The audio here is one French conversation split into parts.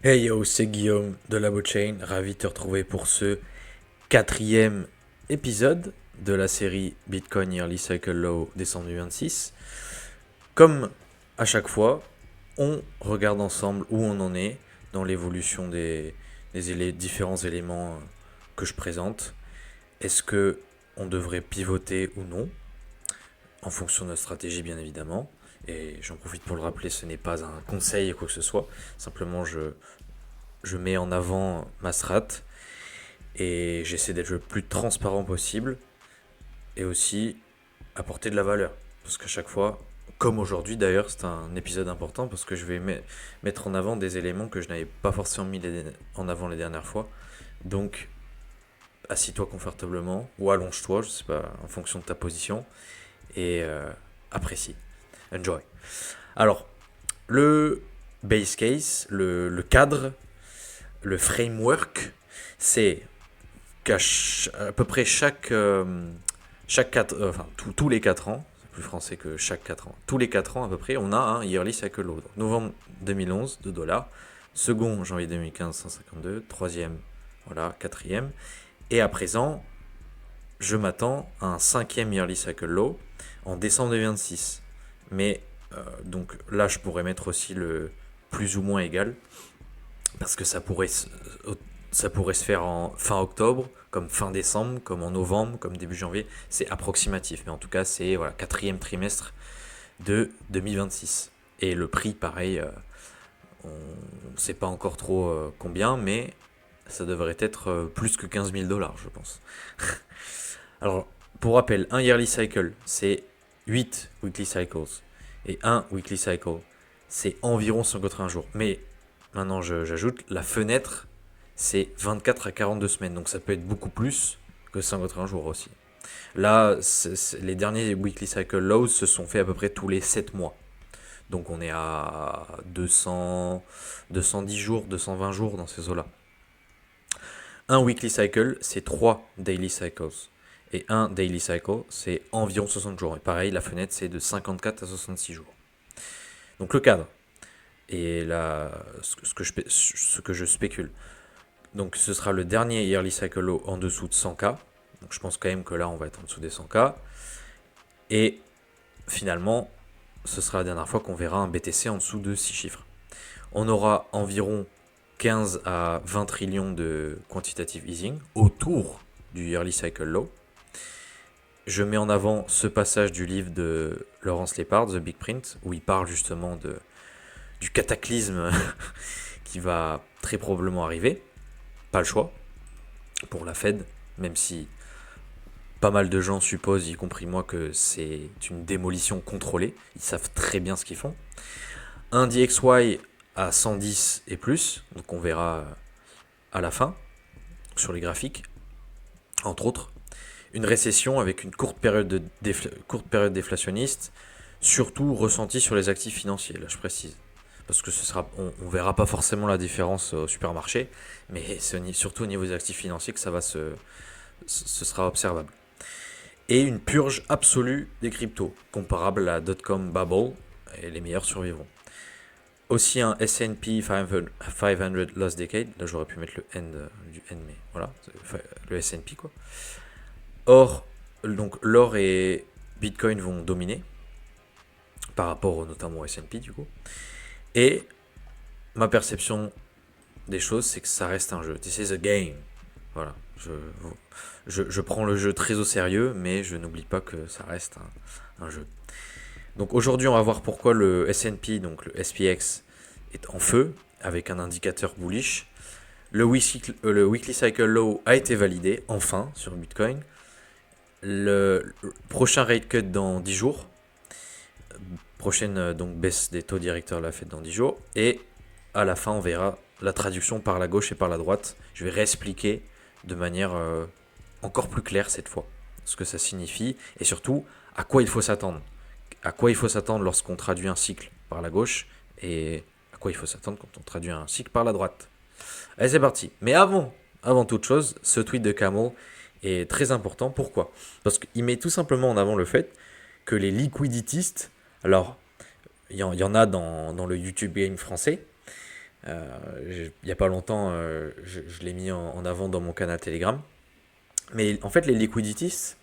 Hey yo, c'est Guillaume de la Chain, ravi de te retrouver pour ce quatrième épisode de la série Bitcoin Yearly Cycle Low décembre 2026. Comme à chaque fois, on regarde ensemble où on en est dans l'évolution des différents éléments que je présente. Est-ce que on devrait pivoter ou non, en fonction de notre stratégie bien évidemment. Et j'en profite pour le rappeler, ce n'est pas un conseil ou quoi que ce soit. Simplement, je mets en avant ma strat et j'essaie d'être le plus transparent possible et aussi apporter de la valeur. Parce qu'à chaque fois, comme aujourd'hui d'ailleurs, c'est un épisode important parce que je vais mettre en avant des éléments que je n'avais pas forcément mis en avant les dernières fois. Donc, assis-toi confortablement ou allonge-toi, je sais pas, en fonction de ta position et apprécie. Enjoy. Alors, le base case, le cadre, le framework, c'est qu'à à peu près tous les 4 ans, c'est plus français que chaque 4 ans, tous les 4 ans à peu près, on a un yearly cycle low. Donc, novembre 2011, 2 dollars, second janvier 2015, 152, troisième, voilà, quatrième, et à présent, je m'attends à un cinquième yearly cycle low en décembre 2026. Mais donc là, je pourrais mettre aussi le plus ou moins égal, parce que ça pourrait se faire en fin octobre, comme fin décembre, comme en novembre, comme début janvier. C'est approximatif, mais en tout cas, c'est voilà, quatrième trimestre de 2026. Et le prix, pareil, on ne sait pas encore trop combien, mais ça devrait être plus que 15 000 dollars, je pense. Alors, pour rappel, un yearly cycle, c'est 8 weekly cycles. Et un weekly cycle, c'est environ 180 jours. Mais maintenant, j'ajoute, la fenêtre, c'est 24 à 42 semaines. Donc ça peut être beaucoup plus que 180 jours aussi. Là, les derniers weekly cycle lows se sont faits à peu près tous les 7 mois. Donc on est à 200, 210 jours, 220 jours dans ces eaux-là. Un weekly cycle, c'est 3 daily cycles. Et un daily cycle, c'est environ 60 jours. Et pareil, la fenêtre, c'est de 54 à 66 jours. Donc le cadre. Et là, ce que je spécule. Donc ce sera le dernier yearly cycle low en dessous de 100K. Donc je pense quand même que là, on va être en dessous des 100K. Et finalement, ce sera la dernière fois qu'on verra un BTC en dessous de 6 chiffres. On aura environ 15 à 20 trillions de quantitative easing autour du yearly cycle low. Je mets en avant ce passage du livre de Laurence Lepard, The Big Print, où il parle justement du cataclysme qui va très probablement arriver. Pas le choix pour la Fed, même si pas mal de gens supposent, y compris moi, que c'est une démolition contrôlée. Ils savent très bien ce qu'ils font. Un DXY à 110 et plus, donc on verra à la fin sur les graphiques, entre autres. Une récession avec une courte période déflationniste, surtout ressentie sur les actifs financiers, là je précise. Parce que on verra pas forcément la différence au supermarché, mais c'est surtout au niveau des actifs financiers que ce sera observable. Et une purge absolue des cryptos, comparable à la dot-com bubble, et les meilleurs survivront. Aussi un S&P 500 Lost Decade, là j'aurais pu mettre le N du N, mais voilà, le S&P quoi. Or, donc l'or et Bitcoin vont dominer, par rapport notamment au S&P du coup. Et ma perception des choses, c'est que ça reste un jeu. This is a game. Voilà. Je prends le jeu très au sérieux, mais je n'oublie pas que ça reste un jeu. Donc aujourd'hui, on va voir pourquoi le S&P, donc le SPX, est en feu, avec un indicateur bullish. Le weekly cycle low a été validé, enfin, sur Bitcoin. Le prochain rate cut dans 10 jours. Prochaine donc baisse des taux directeurs de la Fed dans 10 jours. Et à la fin, on verra la traduction par la gauche et par la droite. Je vais réexpliquer de manière encore plus claire cette fois ce que ça signifie et surtout à quoi il faut s'attendre. À quoi il faut s'attendre lorsqu'on traduit un cycle par la gauche et à quoi il faut s'attendre quand on traduit un cycle par la droite. Allez, c'est parti. Mais avant toute chose, ce tweet de Camel est très important. Pourquoi ? Parce qu'il met tout simplement en avant le fait que les liquiditistes, alors il y en a dans le YouTube Game français, Il n'y a pas longtemps, je l'ai mis en avant dans mon canal Telegram. Mais en fait, les liquidities,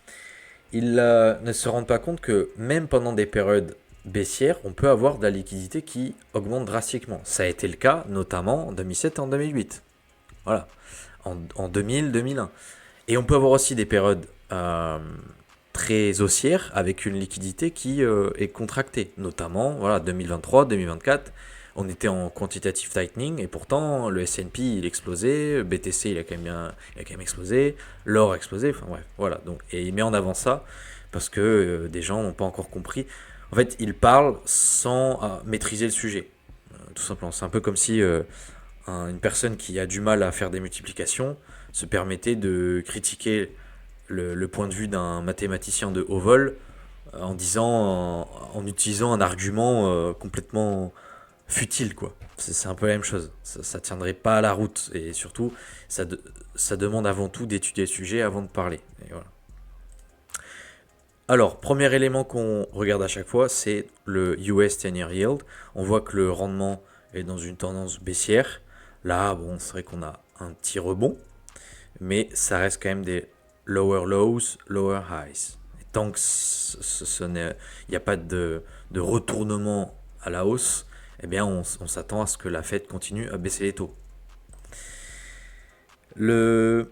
ils ne se rendent pas compte que même pendant des périodes baissières, on peut avoir de la liquidité qui augmente drastiquement. Ça a été le cas notamment en 2007 et en 2008. Voilà, en 2000, 2001. Et on peut avoir aussi des périodes très haussières avec une liquidité qui est contractée. Notamment, voilà, 2023, 2024, on était en quantitative tightening et pourtant le S&P il explosait, BTC il a quand même explosé, l'or a explosé, enfin bref, voilà. Donc, et il met en avant ça parce que des gens n'ont pas encore compris. En fait, il parle sans maîtriser le sujet, tout simplement. C'est un peu comme si une personne qui a du mal à faire des multiplications se permettait de critiquer le point de vue d'un mathématicien de haut vol en utilisant un argument complètement futile, quoi. C'est un peu la même chose. Ça tiendrait pas à la route. Et surtout, ça demande avant tout d'étudier le sujet avant de parler. Et voilà. Alors, premier élément qu'on regarde à chaque fois, c'est le US 10-year yield. On voit que le rendement est dans une tendance baissière. Là, bon, c'est vrai qu'on a un petit rebond, mais ça reste quand même des lower lows, lower highs. Et tant que il n'y a pas de retournement à la hausse, eh bien on s'attend à ce que la Fed continue à baisser les taux. Le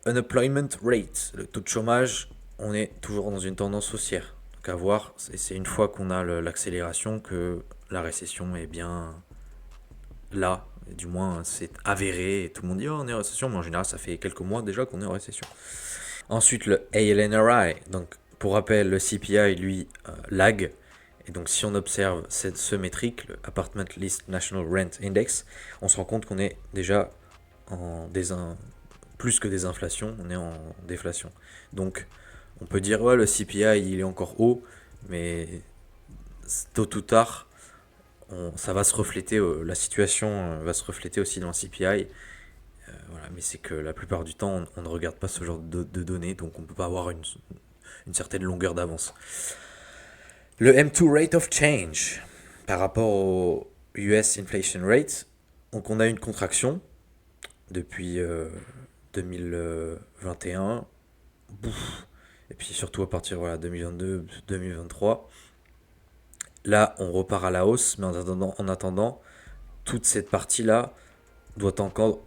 unemployment rate, le taux de chômage, on est toujours dans une tendance haussière. Donc à voir, c'est une fois qu'on a l'accélération que la récession est bien là. Et du moins, c'est avéré et tout le monde dit oh, on est en récession, mais en général, ça fait quelques mois déjà qu'on est en récession. Ensuite, le ALNRI, donc pour rappel, le CPI, lui, lag. Et donc, si on observe ce métrique, le Apartment List National Rent Index, on se rend compte qu'on est déjà en plus que des inflations, on est en déflation. Donc, on peut dire, ouais, le CPI, il est encore haut, mais tôt ou tard, ça va se refléter, la situation va se refléter aussi dans le CPI. Voilà, mais c'est que la plupart du temps, on ne regarde pas ce genre de données, donc on ne peut pas avoir une certaine longueur d'avance. Le M2 Rate of Change, par rapport au US Inflation Rate, donc on a une contraction depuis 2021, et puis surtout à partir de 2022-2023. Là, on repart à la hausse, mais en attendant toute cette partie-là doit encore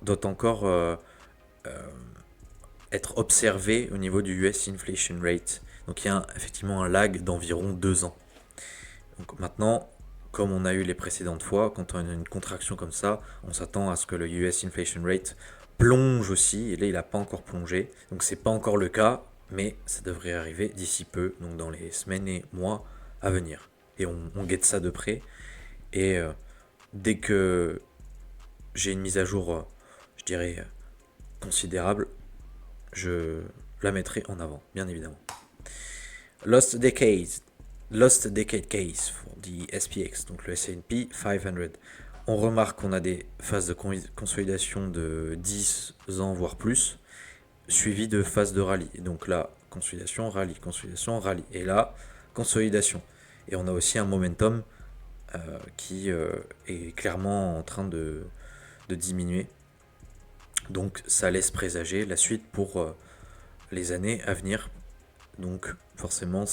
être observée au niveau du US Inflation Rate. Donc il y a effectivement un lag d'environ 2 ans. Donc maintenant, comme on a eu les précédentes fois, quand on a une contraction comme ça, on s'attend à ce que le US Inflation Rate plonge aussi. Et là, il n'a pas encore plongé. Donc c'est pas encore le cas, mais ça devrait arriver d'ici peu, donc dans les semaines et mois à venir. Et on guette ça de près. Et dès que j'ai une mise à jour, je dirais, considérable, je la mettrai en avant, bien évidemment. Lost Decade Case for the SPX, donc le S&P 500. On remarque qu'on a des phases de consolidation de 10 ans, voire plus, suivies de phases de rallye. Et donc là, consolidation, rallye, consolidation, rallye. Et là, consolidation. Et on a aussi un momentum qui est clairement en train de diminuer. Donc ça laisse présager la suite pour les années à venir. Donc forcément,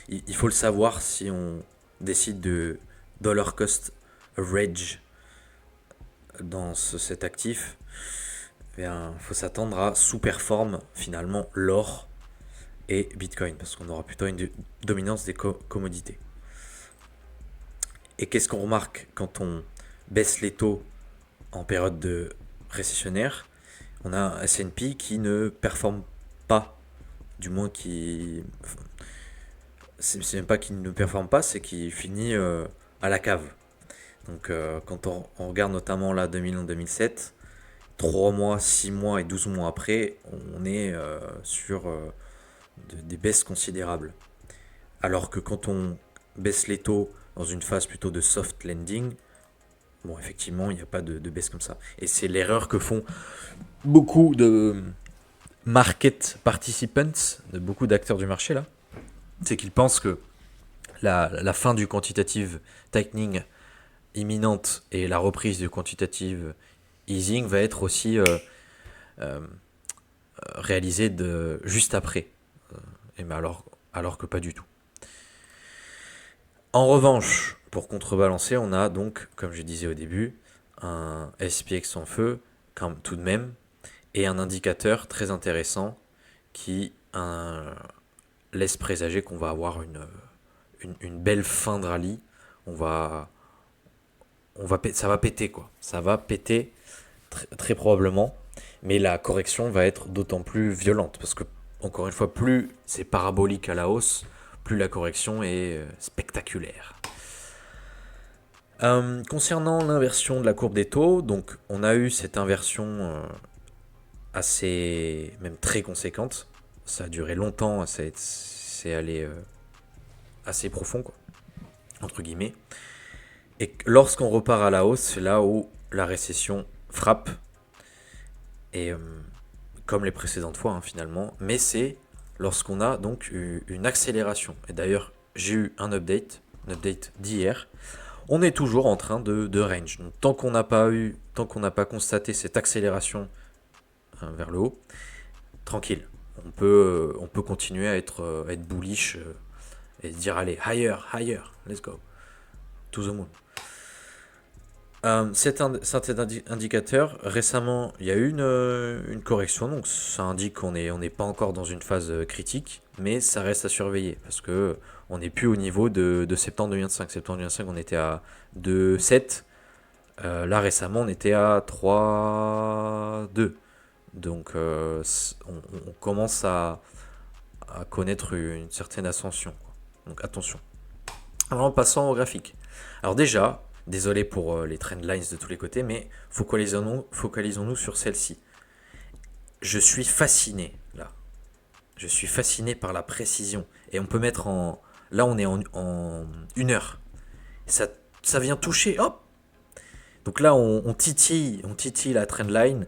il faut le savoir si on décide de dollar cost average dans cet actif. Il faut s'attendre à sous-performe finalement l'or et Bitcoin parce qu'on aura plutôt une dominance des commodités. Et qu'est-ce qu'on remarque quand on baisse les taux en période de récessionnaire? On a un S&P qui ne performe pas, du moins qui... C'est même pas qu'il ne performe pas, c'est qu'il finit à la cave. Donc quand on regarde notamment là 2001-2007, 3 mois, 6 mois et 12 mois après, on est sur des baisses considérables. Alors que quand on baisse les taux dans une phase plutôt de soft landing, bon effectivement il n'y a pas de baisse comme ça. Et c'est l'erreur que font beaucoup de market participants, de beaucoup d'acteurs du marché là, c'est qu'ils pensent que la fin du quantitative tightening imminente et la reprise du quantitative easing va être aussi euh, réalisée juste après. Mais alors que pas du tout. En revanche, pour contrebalancer, on a donc, comme je disais au début, un SPX en feu, tout de même, et un indicateur très intéressant qui laisse présager qu'on va avoir une belle fin de rallye. Ça va péter, quoi. Ça va péter très probablement, mais la correction va être d'autant plus violente parce que, encore une fois, plus c'est parabolique à la hausse, plus la correction est spectaculaire. Concernant l'inversion de la courbe des taux, donc on a eu cette inversion assez, même très conséquente. Ça a duré longtemps, c'est allé assez profond, quoi, entre guillemets. Et lorsqu'on repart à la hausse, c'est là où la récession frappe. Et comme les précédentes fois, hein, finalement. Mais c'est lorsqu'on a donc une accélération. Et d'ailleurs, j'ai eu un update d'hier. On est toujours en train de range. Donc, tant qu'on n'a pas constaté cette accélération vers le haut, tranquille. On peut continuer à être bullish et se dire allez, higher, let's go. To the moon. Cet indicateur, récemment, il y a eu une correction, donc ça indique qu'on n'est pas encore dans une phase critique, mais ça reste à surveiller, parce que on n'est plus au niveau de septembre 2025. Septembre 2025, on était à 2,7. Là, récemment, on était à 3,2. Donc, on commence à connaître une certaine ascension, quoi. Donc, attention. Alors, en passant au graphique. Alors déjà, désolé pour les trend lines de tous les côtés, mais focalisons-nous sur celle-ci. Je suis fasciné, là. Je suis fasciné par la précision. Et on peut mettre en... Là, on est en 1 heure. Ça vient toucher, hop. Donc là, on titille la trend line.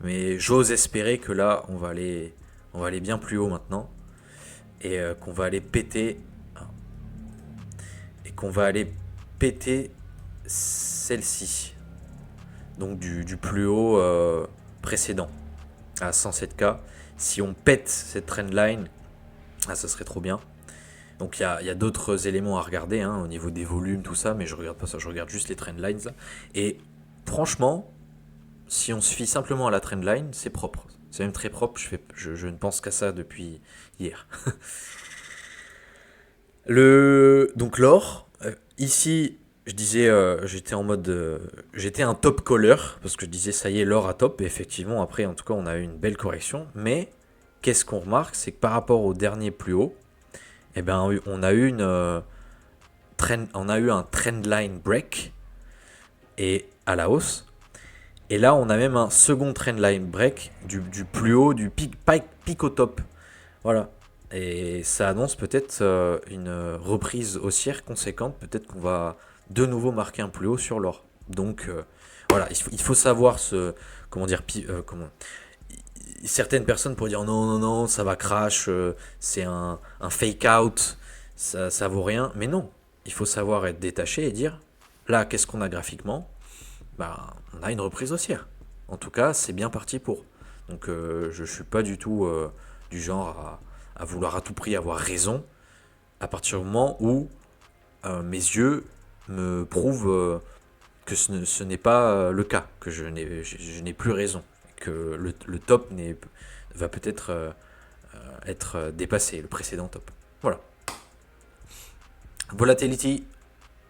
Mais j'ose espérer que là, on va aller bien plus haut maintenant. Et qu'on va aller péter... Et qu'on va aller péter celle-ci. Donc du plus haut précédent à 107K. Si on pète cette trendline, ça serait trop bien. Donc il y a d'autres éléments à regarder hein, au niveau des volumes, tout ça, mais je regarde pas ça, je regarde juste les trendlines. Et franchement, si on se fie simplement à la trendline, c'est propre. C'est même très propre, je ne pense qu'à ça depuis hier. Donc l'or, ici, je disais, j'étais en mode, j'étais un top caller parce que je disais ça y est, l'or à top. Et effectivement, après, en tout cas, on a eu une belle correction. Mais qu'est-ce qu'on remarque, c'est que par rapport au dernier plus haut, eh ben, on a eu un trendline break et à la hausse. Et là, on a même un second trendline break du plus haut, du pic au top. Voilà. Et ça annonce peut-être une reprise haussière conséquente. Peut-être qu'on va de nouveau marquer un plus haut sur l'or. Donc voilà, il faut savoir comment dire, certaines personnes pourraient dire non, ça va crash, c'est un fake out, ça vaut rien. Mais non, il faut savoir être détaché et dire là, qu'est-ce qu'on a graphiquement? Bah, on a une reprise haussière. En tout cas, c'est bien parti pour. Donc je ne suis pas du tout du genre à vouloir à tout prix avoir raison à partir du moment où mes yeux me prouvent que ce n'est pas le cas, que je n'ai plus raison, que le top va peut-être être dépassé, le précédent top. Voilà. Volatility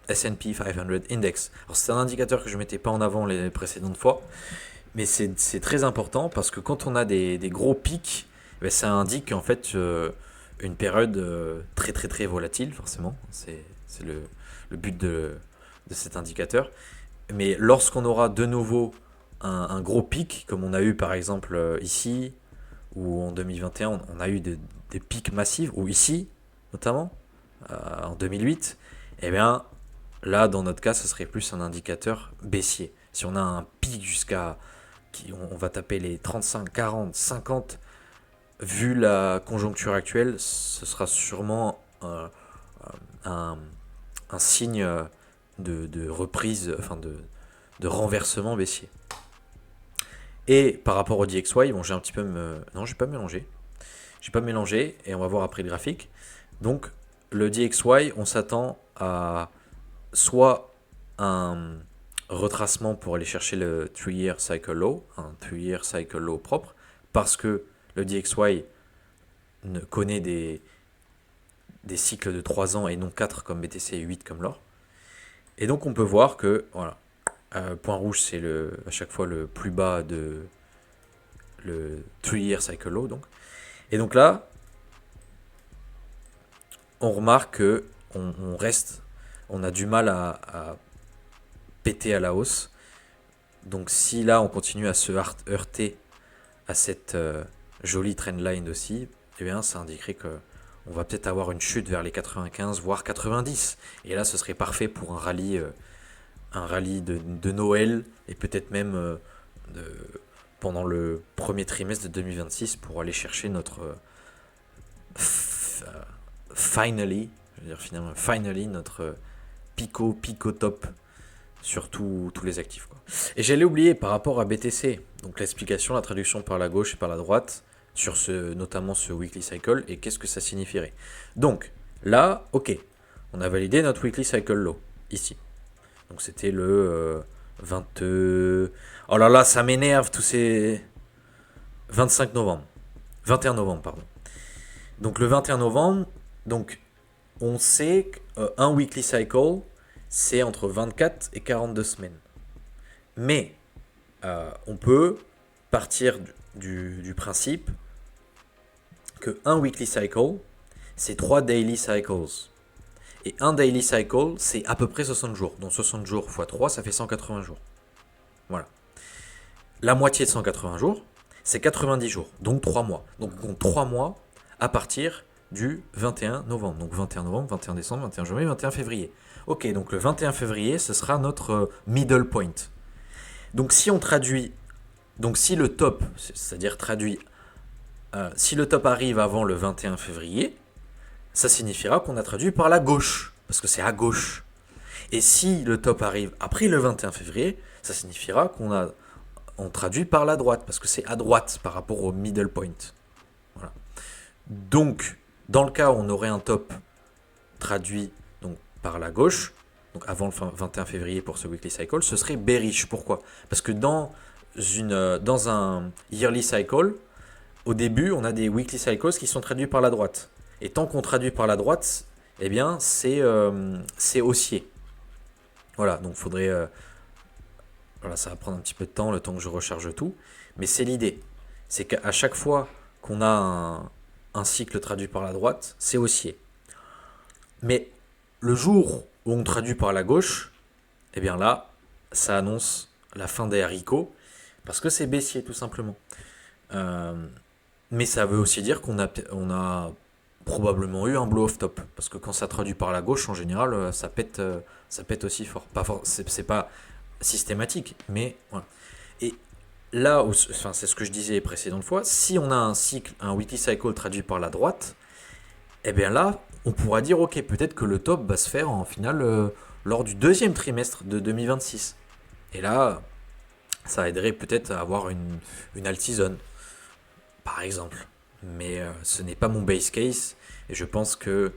S&P 500 Index. Alors c'est un indicateur que je ne mettais pas en avant les précédentes fois, mais c'est très important parce que quand on a des gros pics, ben ça indique en fait une période très très très volatile, forcément. C'est le but de cet indicateur. Mais lorsqu'on aura de nouveau un gros pic, comme on a eu par exemple ici, ou en 2021, on a eu des pics massifs, ou ici notamment, en 2008, eh bien là dans notre cas, ce serait plus un indicateur baissier. Si on a un pic jusqu'à... On va taper les 35, 40, 50, vu la conjoncture actuelle, ce sera sûrement un signe de reprise, enfin de renversement baissier. Et par rapport au DXY, bon, j'ai un petit peu... Non, j'ai pas mélangé. J'ai pas mélangé, et on va voir après le graphique. Donc, le DXY, on s'attend à soit un retracement pour aller chercher le 3-year cycle low, un 3-year cycle low propre, parce que le DXY connaît des cycles de 3 ans et non 4 comme BTC et 8 comme l'or. Et donc on peut voir que, voilà, point rouge c'est à chaque fois le plus bas de le 3-year cycle low. Donc. Et donc là, on remarque que on a du mal à péter à la hausse. Donc si là on continue à se heurter à cette jolie trendline aussi, eh bien ça indiquerait que on va peut-être avoir une chute vers les 95 voire 90. Et là ce serait parfait pour un rallye de Noël et peut-être même pendant le premier trimestre de 2026 pour aller chercher notre finally notre pico top sur tous les actifs, quoi. Et j'allais oublier par rapport à BTC, donc l'explication, la traduction par la gauche et par la droite, sur notamment ce weekly cycle, et qu'est-ce que ça signifierait. Donc, là, ok, on a validé notre weekly cycle low, ici. Donc c'était le 20... Oh là là, ça m'énerve tous ces... 25 novembre. 21 novembre, pardon. Donc le 21 novembre, donc on sait qu'un weekly cycle, c'est entre 24 et 42 semaines. Mais on peut partir du principe que un weekly cycle, c'est 3 daily cycles. Et un daily cycle, c'est à peu près 60 jours. Donc 60 jours x 3, ça fait 180 jours. Voilà. La moitié de 180 jours, c'est 90 jours. Donc 3 mois. Donc on compte 3 mois à partir du 21 novembre. Donc 21 novembre, 21 décembre, 21 janvier, 21 février. Ok, donc le 21 février, ce sera notre middle point. Donc si on traduit, donc si le top, c'est-à-dire traduit, si le top arrive avant le 21 février, ça signifiera qu'on a traduit par la gauche, parce que c'est à gauche. Et si le top arrive après le 21 février, ça signifiera on traduit par la droite, parce que c'est à droite par rapport au middle point. Voilà. Donc, dans le cas où on aurait un top traduit donc, par la gauche, donc avant le 21 février pour ce weekly cycle, ce serait bearish. Pourquoi ? Parce que dans un yearly cycle, au début, on a des weekly cycles qui sont traduits par la droite. Et tant qu'on traduit par la droite, eh bien, c'est haussier. Voilà, donc il faudrait... voilà, ça va prendre un petit peu de temps, le temps que je recharge tout. Mais c'est l'idée. C'est qu'à chaque fois qu'on a un cycle traduit par la droite, c'est haussier. Mais le jour où on traduit par la gauche, eh bien là, ça annonce la fin des haricots, parce que c'est baissier tout simplement. Mais ça veut aussi dire qu'on a probablement eu un blow-off top, parce que quand ça traduit par la gauche, en général, ça pète aussi fort. C'est pas systématique, mais voilà. Et là, c'est ce que je disais les précédentes fois, si on a un weekly cycle traduit par la droite, eh bien là, on pourra dire, ok, peut-être que le top va se faire en finale lors du deuxième trimestre de 2026. Et là, ça aiderait peut-être à avoir une alt season, par exemple. Mais ce n'est pas mon base case, et je pense que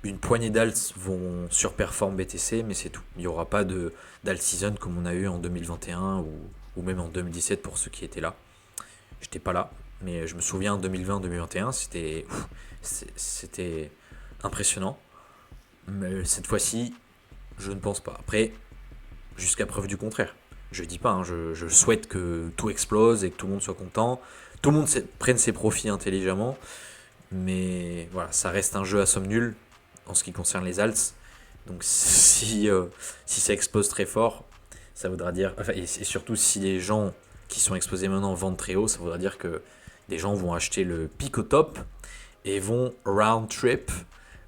une poignée d'alts vont surperformer BTC, mais c'est tout. Il n'y aura pas d'alt season comme on a eu en 2021 ou même en 2017 pour ceux qui étaient là. J'étais pas là, mais je me souviens en 2020-2021, c'était impressionnant. Mais cette fois-ci, je ne pense pas. Après, jusqu'à preuve du contraire. Je dis pas, hein, je souhaite que tout explose et que tout le monde soit content. Tout le monde prenne ses profits intelligemment. Mais voilà, ça reste un jeu à somme nulle en ce qui concerne les alts. Donc si ça explose très fort, ça voudra dire... Enfin, et surtout si les gens qui sont exposés maintenant vendent très haut, ça voudra dire que des gens vont acheter le pic au top et vont round trip,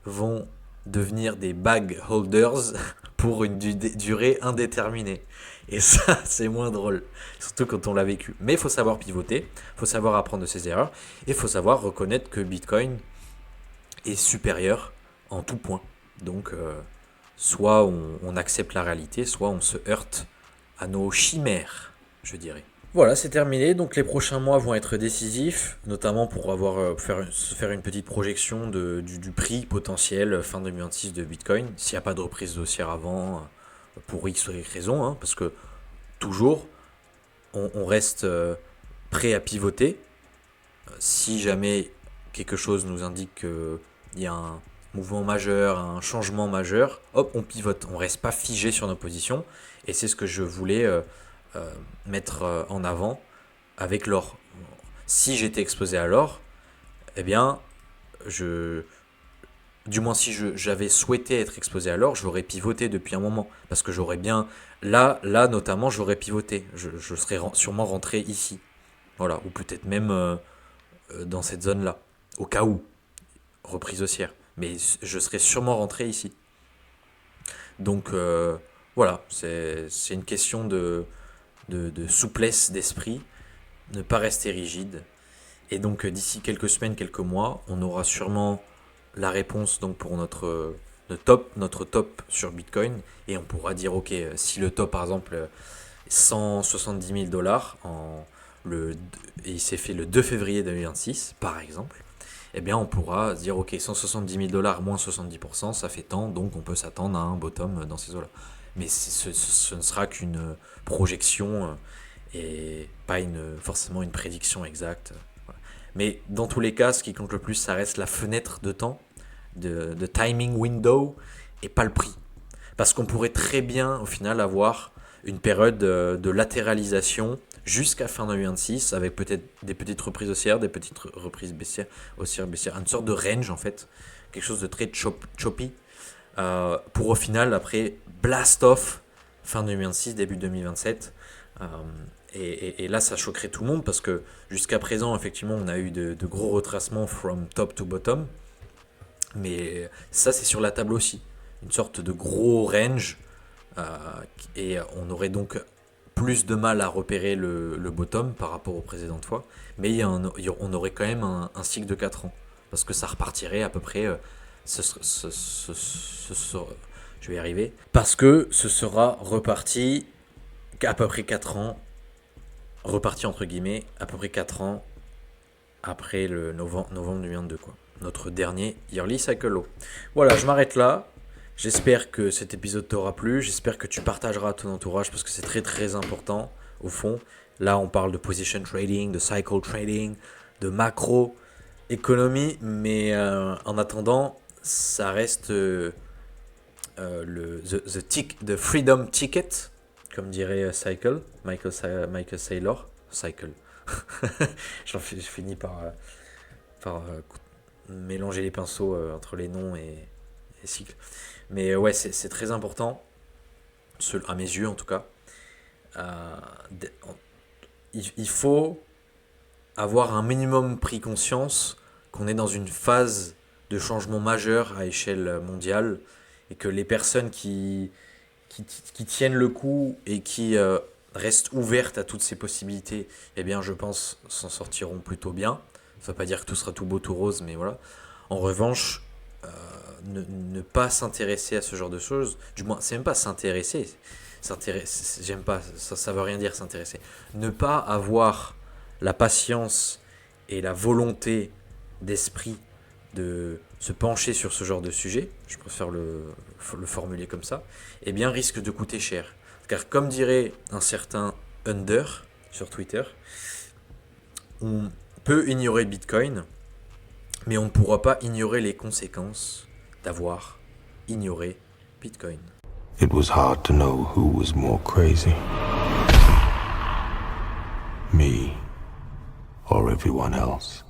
vont devenir des bag holders pour une durée indéterminée. Et ça, c'est moins drôle, surtout quand on l'a vécu. Mais il faut savoir pivoter, il faut savoir apprendre de ses erreurs, et il faut savoir reconnaître que Bitcoin est supérieur en tout point. Donc soit on accepte la réalité, soit on se heurte à nos chimères, je dirais. Voilà, c'est terminé. Donc les prochains mois vont être décisifs, notamment pour se faire une petite projection du prix potentiel fin 2026 de Bitcoin, s'il n'y a pas de reprise haussière avant, pour X ou Y raison, hein, parce que toujours, on reste prêt à pivoter. Si jamais quelque chose nous indique qu'il y a un mouvement majeur, un changement majeur, hop, on pivote. On reste pas figé sur nos positions. Et c'est ce que je voulais mettre en avant avec l'or. Si j'étais exposé à l'or, eh bien, du moins si j'avais souhaité être exposé à l'or, j'aurais pivoté depuis un moment. Parce que j'aurais bien, là notamment, j'aurais pivoté. Je serais sûrement rentré ici. Voilà, ou peut-être même dans cette zone-là, au cas où, reprise haussière. Mais je serais sûrement rentré ici. Donc voilà, c'est une question de souplesse d'esprit, ne pas rester rigide. Et donc d'ici quelques semaines, quelques mois, on aura sûrement la réponse donc pour notre top sur Bitcoin. Et on pourra dire, ok, si le top par exemple est 170 000 dollars et il s'est fait le 2 février 2026, par exemple, eh bien on pourra se dire, ok, 170 000 dollars moins 70%, ça fait tant, donc on peut s'attendre à un bottom dans ces eaux-là. Mais ce ne sera qu'une projection et pas forcément une prédiction exacte. Voilà. Mais dans tous les cas, ce qui compte le plus, ça reste la fenêtre de temps, de timing window, et pas le prix. Parce qu'on pourrait très bien, au final, avoir une période de latéralisation jusqu'à fin 2026, avec peut-être des petites reprises haussières, des petites reprises baissières, une sorte de range en fait, quelque chose de très choppy, pour au final, après, blast off fin 2026, début 2027. Et là, ça choquerait tout le monde parce que jusqu'à présent, effectivement, on a eu de gros retracements from top to bottom. Mais ça, c'est sur la table aussi. Une sorte de gros range. Et on aurait donc plus de mal à repérer le bottom par rapport aux précédentes fois. Mais on aurait quand même un cycle de 4 ans. Parce que ça repartirait à peu près... je vais y arriver. Parce que ce sera reparti à peu près 4 ans. Reparti entre guillemets, à peu près 4 ans après le novembre 2022, quoi. Notre dernier Yearly Cycle Low. Voilà, je m'arrête là. J'espère que cet épisode t'aura plu. J'espère que tu partageras à ton entourage parce que c'est très très important au fond. Là, on parle de position trading, de cycle trading, de macro économie, mais en attendant, ça reste the freedom ticket, comme dirait Michael Saylor. Cycle. Je finis par mélanger les pinceaux entre les noms et cycles. Mais ouais, c'est très important, à mes yeux en tout cas. Il faut avoir un minimum pris conscience qu'on est dans une phase de changement majeur à échelle mondiale et que les personnes qui tiennent le coup et qui restent ouvertes à toutes ces possibilités, eh bien je pense s'en sortiront plutôt bien. Ça ne veut pas dire que tout sera tout beau, tout rose, mais voilà. En revanche, ne pas s'intéresser à ce genre de choses, du moins, c'est même pas s'intéresser, j'aime pas, ça veut rien dire s'intéresser. Ne pas avoir la patience et la volonté d'esprit de se pencher sur ce genre de sujet, je préfère le formuler comme ça, eh bien risque de coûter cher. Car comme dirait un certain Under sur Twitter, on peut ignorer Bitcoin, mais on ne pourra pas ignorer les conséquences d'avoir ignoré Bitcoin. It was hard to know who was more crazy, me or everyone else.